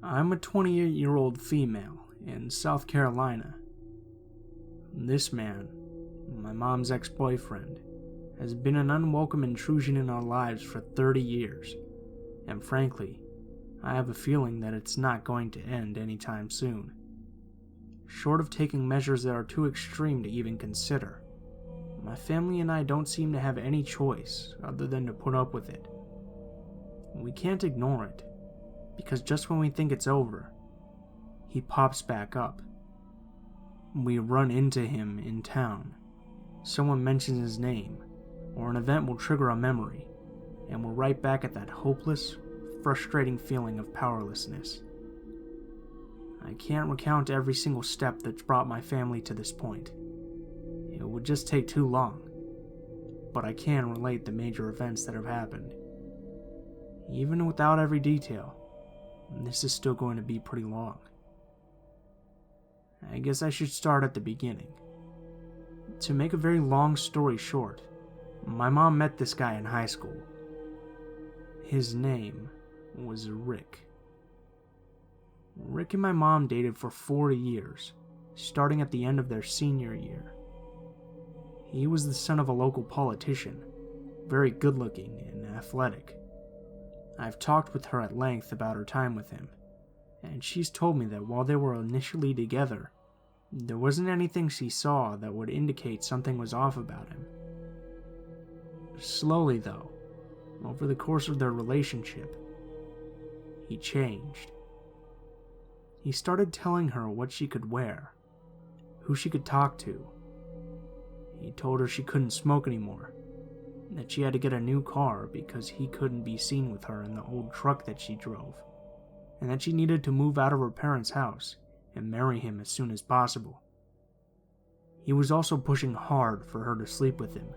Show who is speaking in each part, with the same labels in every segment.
Speaker 1: I'm a 28-year-old female in South Carolina. This man, my mom's ex-boyfriend, has been an unwelcome intrusion in our lives for 30 years, and frankly, I have a feeling that it's not going to end anytime soon. Short of taking measures that are too extreme to even consider, my family and I don't seem to have any choice other than to put up with it. We can't ignore it, because just when we think it's over, he pops back up. We run into him in town. Someone mentions his name, or an event will trigger a memory, and we're right back at that hopeless, frustrating feeling of powerlessness. I can't recount every single step that's brought my family to this point. It would just take too long, but I can relate the major events that have happened. Even without every detail, this is still going to be pretty long. I guess I should start at the beginning. To make a very long story short, my mom met this guy in high school. His name was Rick. Rick and my mom dated for 4 years, starting at the end of their senior year. He was the son of a local politician, very good-looking and athletic. I've talked with her at length about her time with him, and she's told me that while they were initially together, there wasn't anything she saw that would indicate something was off about him. Slowly, though, over the course of their relationship, he changed. He started telling her what she could wear, who she could talk to. He told her she couldn't smoke anymore, that she had to get a new car because he couldn't be seen with her in the old truck that she drove, and that she needed to move out of her parents' house and marry him as soon as possible. He was also pushing hard for her to sleep with him.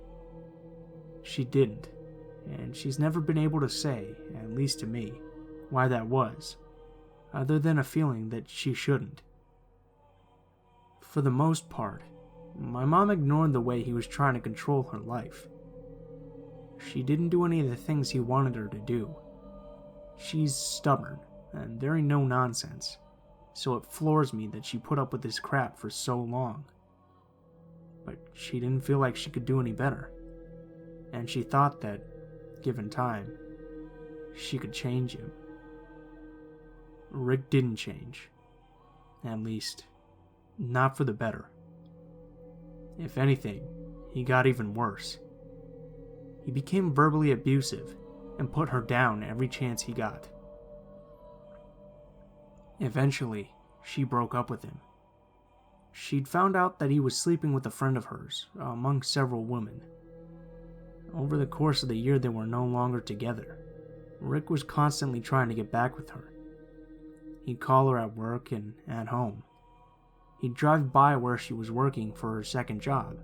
Speaker 1: She didn't, and she's never been able to say, at least to me, why that was, other than a feeling that she shouldn't. For the most part, my mom ignored the way he was trying to control her life. She didn't do any of the things he wanted her to do. She's stubborn and very no-nonsense, so it floors me that she put up with this crap for so long. But she didn't feel like she could do any better, and she thought that, given time, she could change him. Rick didn't change. At least, not for the better. If anything, he got even worse. He became verbally abusive and put her down every chance he got. Eventually, she broke up with him. She'd found out that he was sleeping with a friend of hers, among several women. Over the course of the year they were no longer together, Rick was constantly trying to get back with her. He'd call her at work and at home. He'd drive by where she was working for her second job,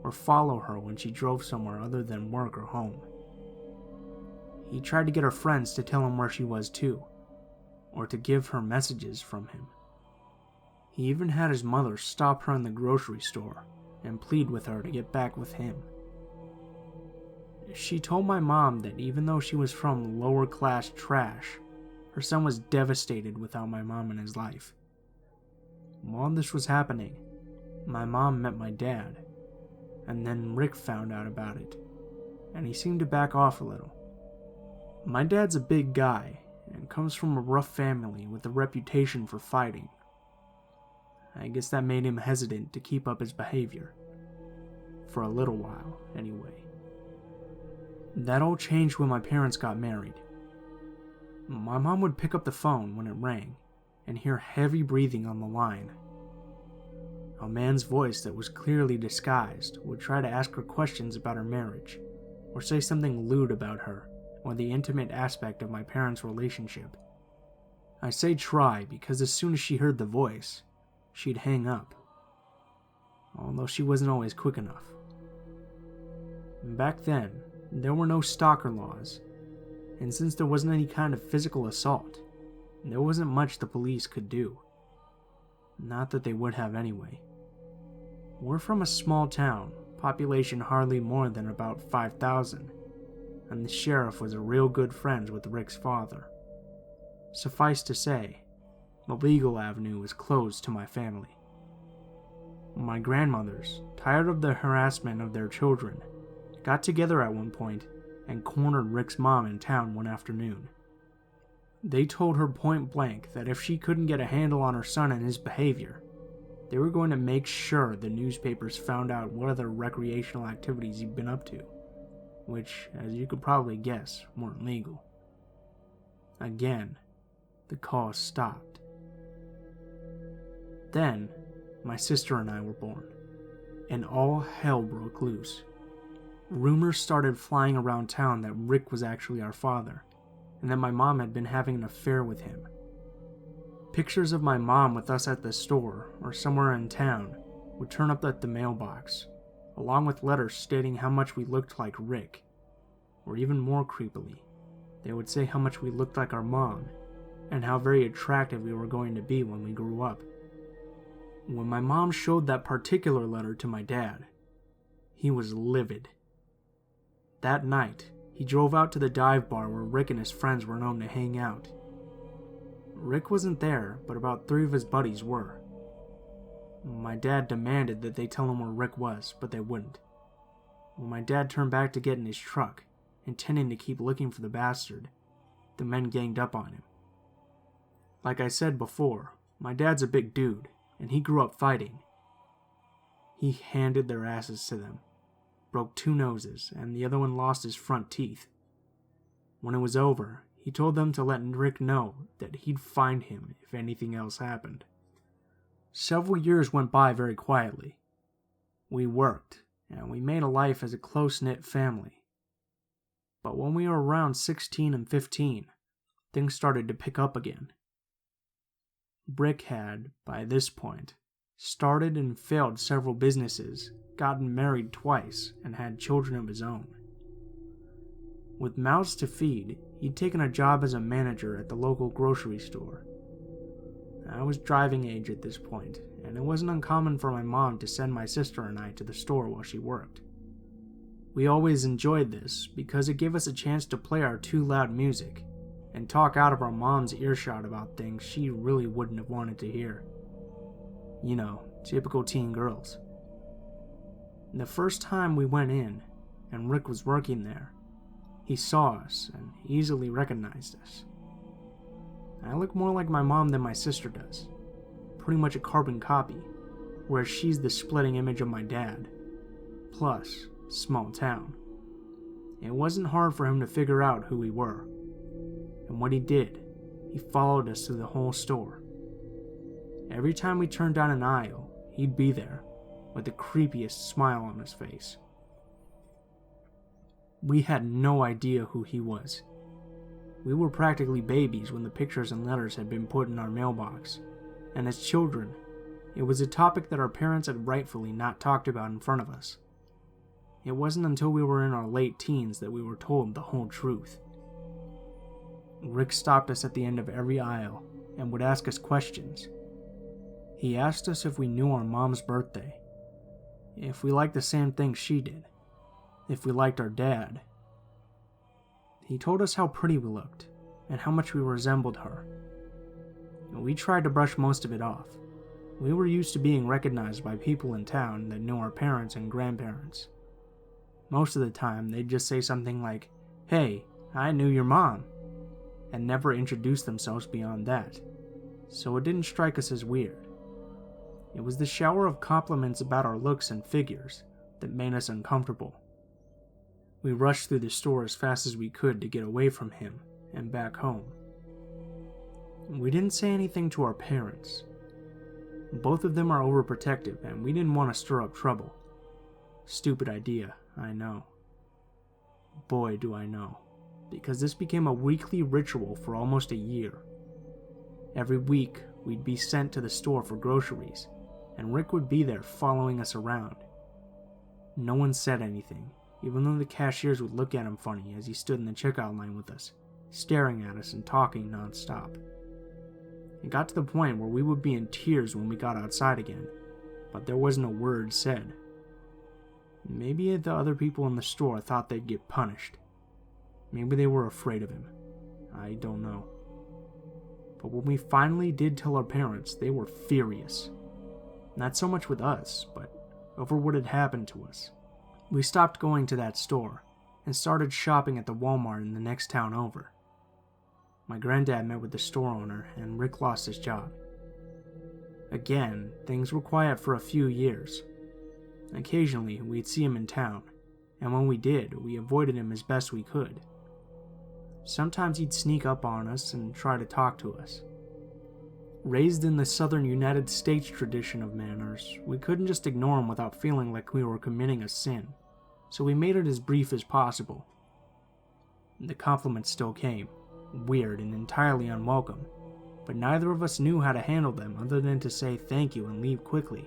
Speaker 1: or follow her when she drove somewhere other than work or home. He tried to get her friends to tell him where she was too, or to give her messages from him. He even had his mother stop her in the grocery store and plead with her to get back with him. She told my mom that even though she was from lower-class trash, her son was devastated without my mom in his life. While this was happening, my mom met my dad, and then Rick found out about it, and he seemed to back off a little. My dad's a big guy, and comes from a rough family with a reputation for fighting. I guess that made him hesitant to keep up his behavior. For a little while, anyway. That all changed when my parents got married. My mom would pick up the phone when it rang, and hear heavy breathing on the line. A man's voice that was clearly disguised would try to ask her questions about her marriage, or say something lewd about her, or the intimate aspect of my parents' relationship. I say try because as soon as she heard the voice, she'd hang up, although she wasn't always quick enough. Back then, there were no stalker laws, and since there wasn't any kind of physical assault, there wasn't much the police could do. Not that they would have anyway. We're from a small town, population hardly more than about 5,000, and the sheriff was a real good friend with Rick's father. Suffice to say, The legal avenue was closed to my family. My grandmothers, tired of the harassment of their children, got together at one point and cornered Rick's mom in town one afternoon. They told her point blank that if she couldn't get a handle on her son and his behavior, they were going to make sure the newspapers found out what other recreational activities he'd been up to, which, as you could probably guess, weren't legal. Again, the cause stopped. Then, my sister and I were born, and all hell broke loose. Rumors started flying around town that Rick was actually our father, and that my mom had been having an affair with him. Pictures of my mom with us at the store or somewhere in town would turn up at the mailbox, along with letters stating how much we looked like Rick, or even more creepily, they would say how much we looked like our mom, and how very attractive we were going to be when we grew up. When my mom showed that particular letter to my dad, he was livid. That night, he drove out to the dive bar where Rick and his friends were known to hang out. Rick wasn't there, but about 3 of his buddies were. My dad demanded that they tell him where Rick was, but they wouldn't. When my dad turned back to get in his truck, intending to keep looking for the bastard, the men ganged up on him. Like I said before, my dad's a big dude, and he grew up fighting. He handed their asses to them, broke 2 noses, and the other one lost his front teeth. When it was over, he told them to let Rick know that he'd find him if anything else happened. Several years went by very quietly. We worked, and we made a life as a close-knit family. But when we were around 16 and 15, things started to pick up again. Rick had, by this point, started and failed several businesses, gotten married twice, and had children of his own. With mouths to feed, he'd taken a job as a manager at the local grocery store. I was driving age at this point, and it wasn't uncommon for my mom to send my sister and I to the store while she worked. We always enjoyed this because it gave us a chance to play our too loud music and talk out of our mom's earshot about things she really wouldn't have wanted to hear. You know, typical teen girls. The first time we went in, and Rick was working there, he saw us and easily recognized us. I look more like my mom than my sister does, pretty much a carbon copy, whereas she's the splitting image of my dad. Plus, small town. It wasn't hard for him to figure out who we were. And what he did, he followed us through the whole store. Every time we turned down an aisle, he'd be there, with the creepiest smile on his face. We had no idea who he was. We were practically babies when the pictures and letters had been put in our mailbox, and as children, it was a topic that our parents had rightfully not talked about in front of us. It wasn't until we were in our late teens that we were told the whole truth. Rick stopped us at the end of every aisle and would ask us questions. He asked us if we knew our mom's birthday, if we liked the same things she did, if we liked our dad. He told us how pretty we looked and how much we resembled her. We tried to brush most of it off. We were used to being recognized by people in town that knew our parents and grandparents. Most of the time, they'd just say something like, "Hey, I knew your mom," and never introduce themselves beyond that, so it didn't strike us as weird. It was the shower of compliments about our looks and figures that made us uncomfortable. We rushed through the store as fast as we could to get away from him and back home. We didn't say anything to our parents. Both of them are overprotective, and we didn't want to stir up trouble. Stupid idea, I know. Boy, do I know, because this became a weekly ritual for almost a year. Every week, we'd be sent to the store for groceries, and Rick would be there following us around. No one said anything, even though the cashiers would look at him funny as he stood in the checkout line with us, staring at us and talking nonstop. It got to the point where we would be in tears when we got outside again, but there wasn't a word said. Maybe the other people in the store thought they'd get punished. Maybe they were afraid of him. I don't know. but when we finally did tell our parents, they were furious. Not so much with us, but over what had happened to us. We stopped going to that store and started shopping at the Walmart in the next town over. My granddad met with the store owner and Rick lost his job. Again, things were quiet for a few years. Occasionally, we'd see him in town, and when we did, we avoided him as best we could. Sometimes he'd sneak up on us and try to talk to us. Raised in the southern United States tradition of manners, we couldn't just ignore him without feeling like we were committing a sin, so we made it as brief as possible. The compliments still came, weird and entirely unwelcome, but neither of us knew how to handle them other than to say thank you and leave quickly.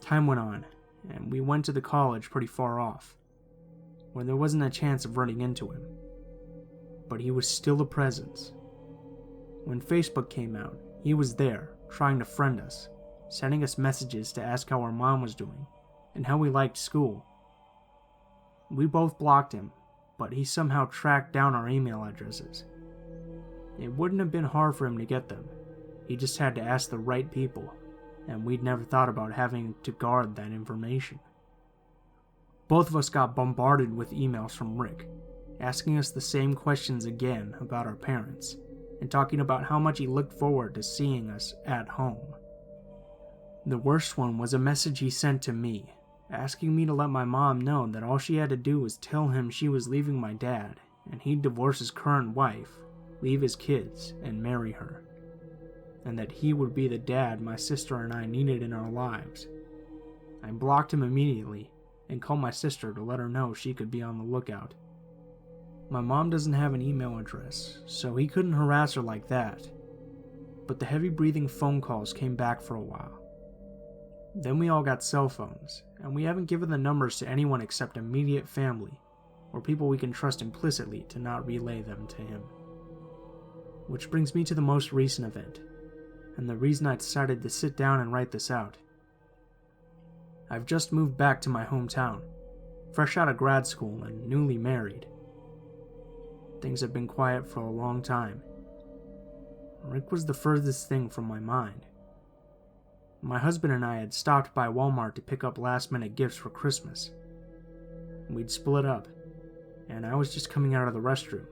Speaker 1: Time went on, and we went to the college pretty far off, where there wasn't a chance of running into him. But he was still a presence. When Facebook came out, he was there, trying to friend us, sending us messages to ask how our mom was doing, and how we liked school. We both blocked him, but he somehow tracked down our email addresses. It wouldn't have been hard for him to get them. He just had to ask the right people, and we'd never thought about having to guard that information. Both of us got bombarded with emails from Rick, asking us the same questions again about our parents, and talking about how much he looked forward to seeing us at home. The worst one was a message he sent to me, asking me to let my mom know that all she had to do was tell him she was leaving my dad, and he'd divorce his current wife, leave his kids, and marry her, and that he would be the dad my sister and I needed in our lives. I blocked him immediately and called my sister to let her know she could be on the lookout. My mom doesn't have an email address, so he couldn't harass her like that, but the heavy-breathing phone calls came back for a while. Then we all got cell phones, and we haven't given the numbers to anyone except immediate family, or people we can trust implicitly to not relay them to him. Which brings me to the most recent event, and the reason I decided to sit down and write this out. I've just moved back to my hometown, fresh out of grad school and newly married. Things have been quiet for a long time. Rick was the furthest thing from my mind. My husband and I had stopped by Walmart to pick up last-minute gifts for Christmas. We'd split up, and I was just coming out of the restroom.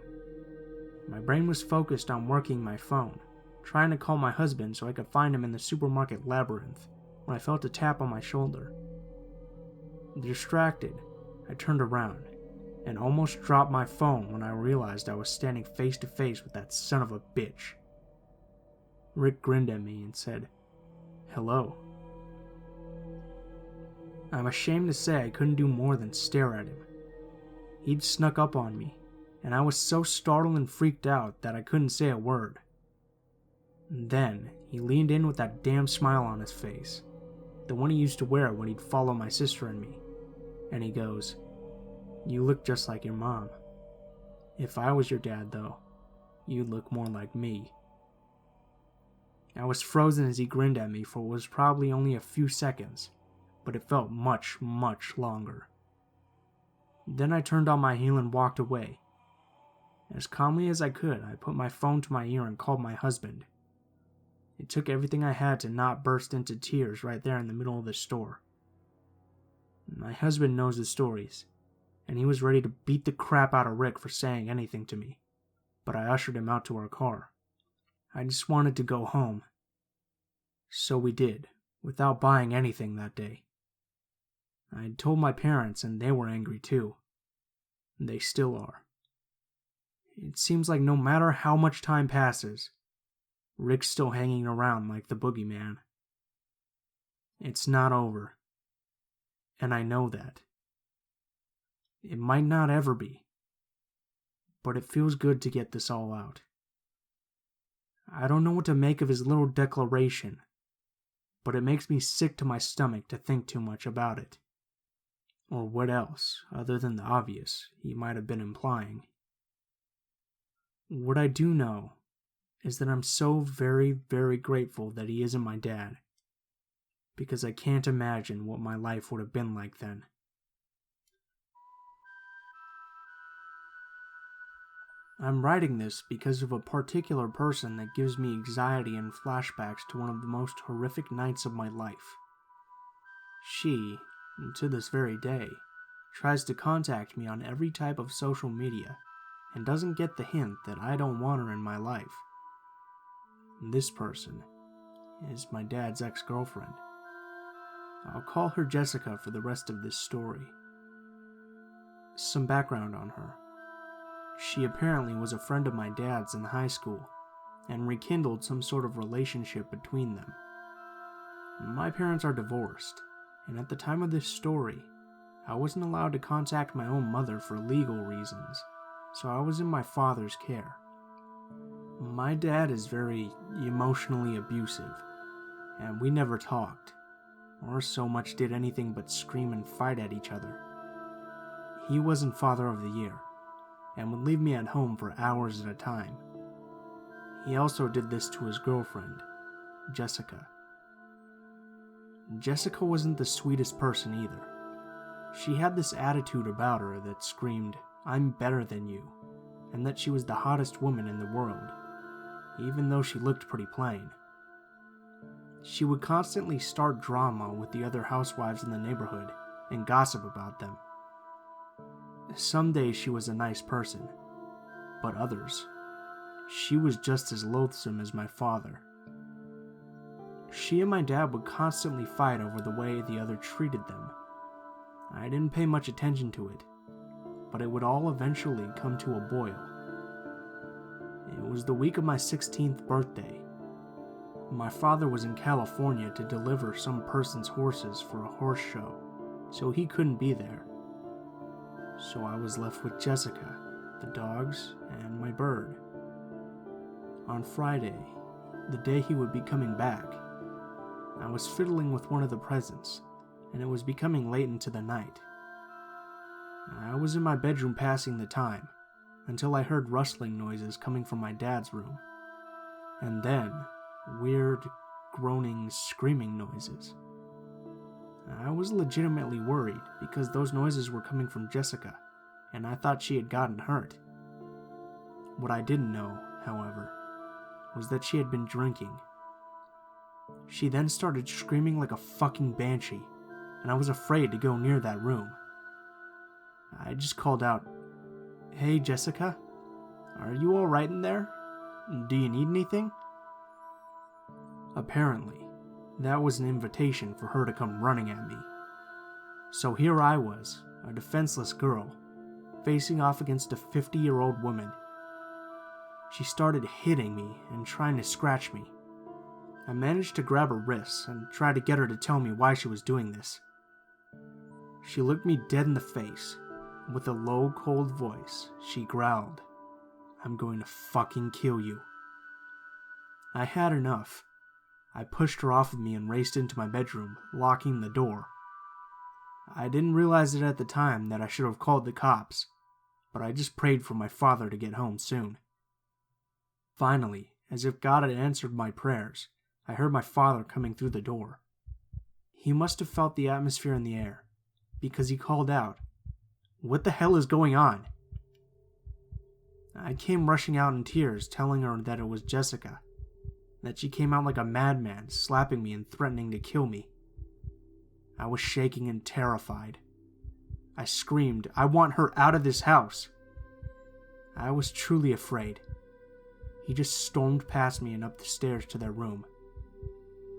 Speaker 1: My brain was focused on working my phone, trying to call my husband so I could find him in the supermarket labyrinth, when I felt a tap on my shoulder. Distracted, I turned around, and almost dropped my phone when I realized I was standing face to face with that son of a bitch. Rick grinned at me and said, "Hello." I'm ashamed to say I couldn't do more than stare at him. He'd snuck up on me, and I was so startled and freaked out that I couldn't say a word. And then, he leaned in with that damn smile on his face, the one he used to wear when he'd follow my sister and me, and he goes, "You look just like your mom. If I was your dad, though, you'd look more like me." I was frozen as he grinned at me for what was probably only a few seconds, but it felt much, much longer. Then I turned on my heel and walked away. As calmly as I could, I put my phone to my ear and called my husband. It took everything I had to not burst into tears right there in the middle of the store. My husband knows the stories, and he was ready to beat the crap out of Rick for saying anything to me, but I ushered him out to our car. I just wanted to go home. So we did, without buying anything that day. I had told my parents, and they were angry too. They still are. It seems like no matter how much time passes, Rick's still hanging around like the boogeyman. It's not over. And I know that. It might not ever be. But it feels good to get this all out. I don't know what to make of his little declaration, but it makes me sick to my stomach to think too much about it. Or what else, other than the obvious, he might have been implying. What I do know is that I'm so very, very grateful that he isn't my dad, because I can't imagine what my life would have been like then. I'm writing this because of a particular person that gives me anxiety and flashbacks to one of the most horrific nights of my life. She, to this very day, tries to contact me on every type of social media and doesn't get the hint that I don't want her in my life. This person is my dad's ex-girlfriend. I'll call her Jessica for the rest of this story. Some background on her. She apparently was a friend of my dad's in high school and rekindled some sort of relationship between them. My parents are divorced, and at the time of this story, I wasn't allowed to contact my own mother for legal reasons, so I was in my father's care. My dad is very emotionally abusive, and we never talked, or so much did anything but scream and fight at each other. He wasn't Father of the Year, and would leave me at home for hours at a time. He also did this to his girlfriend, Jessica. Jessica wasn't the sweetest person either. She had this attitude about her that screamed, "I'm better than you," and that she was the hottest woman in the world, even though she looked pretty plain. She would constantly start drama with the other housewives in the neighborhood and gossip about them. Some days she was a nice person, but others, she was just as loathsome as my father. She and my dad would constantly fight over the way the other treated them. I didn't pay much attention to it, but it would all eventually come to a boil. It was the week of my 16th birthday. My father was in California to deliver some person's horses for a horse show, so he couldn't be there. So I was left with Jessica, the dogs, and my bird. On Friday, the day he would be coming back, I was fiddling with one of the presents, and it was becoming late into the night. I was in my bedroom passing the time, until I heard rustling noises coming from my dad's room, and then weird, groaning, screaming noises. I was legitimately worried because those noises were coming from Jessica, and I thought she had gotten hurt. What I didn't know, however, was that she had been drinking. She then started screaming like a fucking banshee, and I was afraid to go near that room. I just called out, "Hey Jessica, are you alright in there? Do you need anything?" Apparently, that was an invitation for her to come running at me. So here I was, a defenseless girl, facing off against a 50-year-old woman. She started hitting me and trying to scratch me. I managed to grab her wrists and try to get her to tell me why she was doing this. She looked me dead in the face. With a low, cold voice, she growled, "I'm going to fucking kill you." I had enough. I pushed her off of me and raced into my bedroom, locking the door. I didn't realize it at the time that I should have called the cops, but I just prayed for my father to get home soon. Finally, as if God had answered my prayers, I heard my father coming through the door. He must have felt the atmosphere in the air, because he called out, "What the hell is going on?" I came rushing out in tears, telling her that it was Jessica, that she came out like a madman, slapping me and threatening to kill me. I was shaking and terrified. I screamed, "I want her out of this house!" I was truly afraid. He just stormed past me and up the stairs to their room.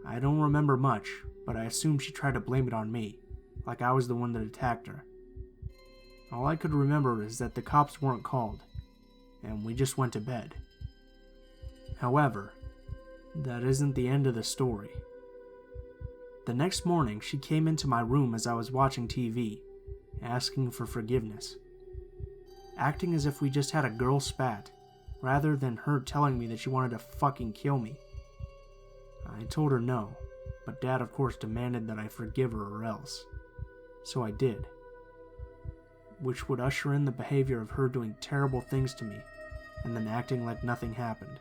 Speaker 1: I don't remember much, but I assume she tried to blame it on me, like I was the one that attacked her. All I could remember is that the cops weren't called, and we just went to bed. However, that isn't the end of the story. The next morning, she came into my room as I was watching TV, asking for forgiveness, acting as if we just had a girl spat, rather than her telling me that she wanted to fucking kill me. I told her no, but Dad of course demanded that I forgive her or else, so I did, which would usher in the behavior of her doing terrible things to me, and then acting like nothing happened.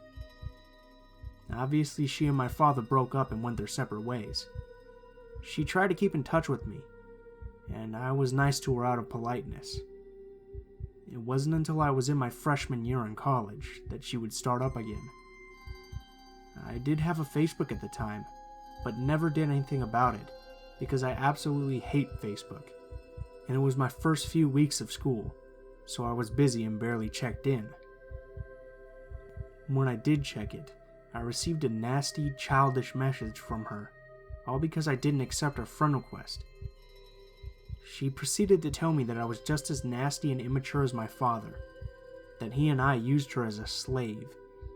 Speaker 1: Obviously, she and my father broke up and went their separate ways. She tried to keep in touch with me, and I was nice to her out of politeness. It wasn't until I was in my freshman year in college that she would start up again. I did have a Facebook at the time, but never did anything about it because I absolutely hate Facebook, and it was my first few weeks of school, so I was busy and barely checked in. When I did check it, I received a nasty, childish message from her, all because I didn't accept her friend request. She proceeded to tell me that I was just as nasty and immature as my father, that he and I used her as a slave,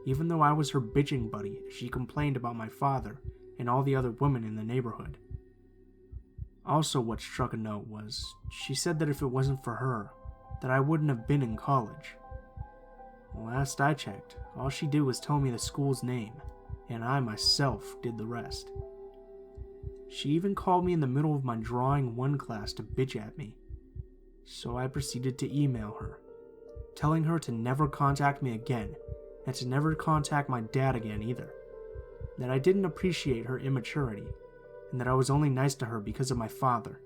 Speaker 1: even though I was her bitching buddy as she complained about my father and all the other women in the neighborhood. Also, what struck a note was, she said that if it wasn't for her, that I wouldn't have been in college. Last I checked, all she did was tell me the school's name, and I myself did the rest. She even called me in the middle of my drawing 1 class to bitch at me, so I proceeded to email her, telling her to never contact me again, and to never contact my dad again either, that I didn't appreciate her immaturity, and that I was only nice to her because of my father.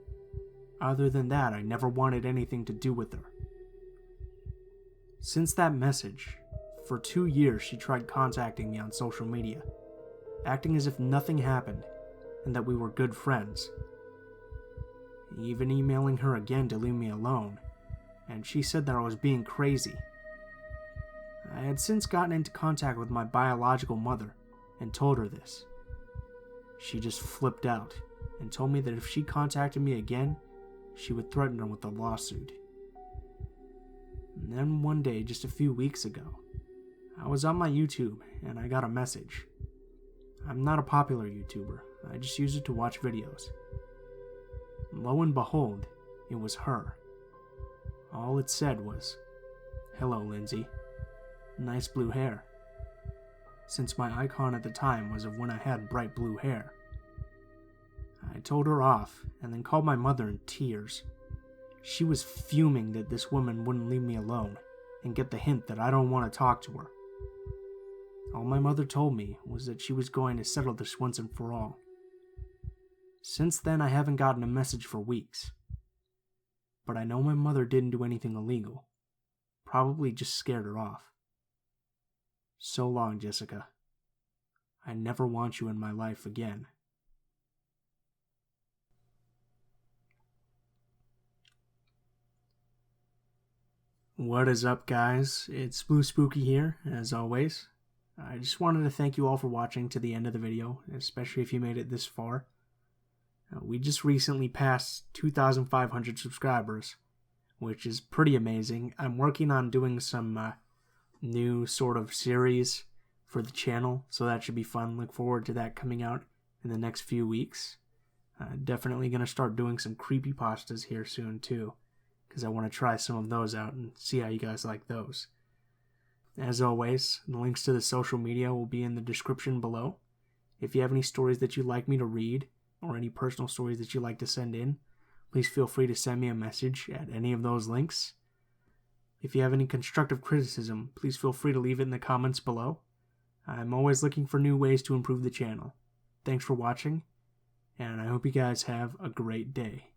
Speaker 1: Other than that, I never wanted anything to do with her. Since that message, for 2 years she tried contacting me on social media, acting as if nothing happened and that we were good friends. Even emailing her again to leave me alone, and she said that I was being crazy. I had since gotten into contact with my biological mother and told her this. She just flipped out and told me that if she contacted me again, she would threaten her with a lawsuit. And then one day, just a few weeks ago, I was on my YouTube and I got a message. I'm not a popular YouTuber, I just use it to watch videos. Lo and behold, it was her. All it said was, "Hello, Lindsay. Nice blue hair." Since my icon at the time was of when I had bright blue hair. I told her off and then called my mother in tears. She was fuming that this woman wouldn't leave me alone and get the hint that I don't want to talk to her. All my mother told me was that she was going to settle this once and for all. Since then, I haven't gotten a message for weeks. But I know my mother didn't do anything illegal. Probably just scared her off. So long, Jessica. I never want you in my life again. What is up, guys? It's Blue Spooky here, as always. I just wanted to thank you all for watching to the end of the video, especially if you made it this far. We just recently passed 2,500 subscribers, which is pretty amazing. I'm working on doing some new sort of series for the channel, so that should be fun. Look forward to that coming out in the next few weeks. Definitely going to start doing some creepypastas here soon too, because I want to try some of those out and see how you guys like those. As always, the links to the social media will be in the description below. If you have any stories that you'd like me to read, or any personal stories that you'd like to send in, please feel free to send me a message at any of those links. If you have any constructive criticism, please feel free to leave it in the comments below. I'm always looking for new ways to improve the channel. Thanks for watching, and I hope you guys have a great day.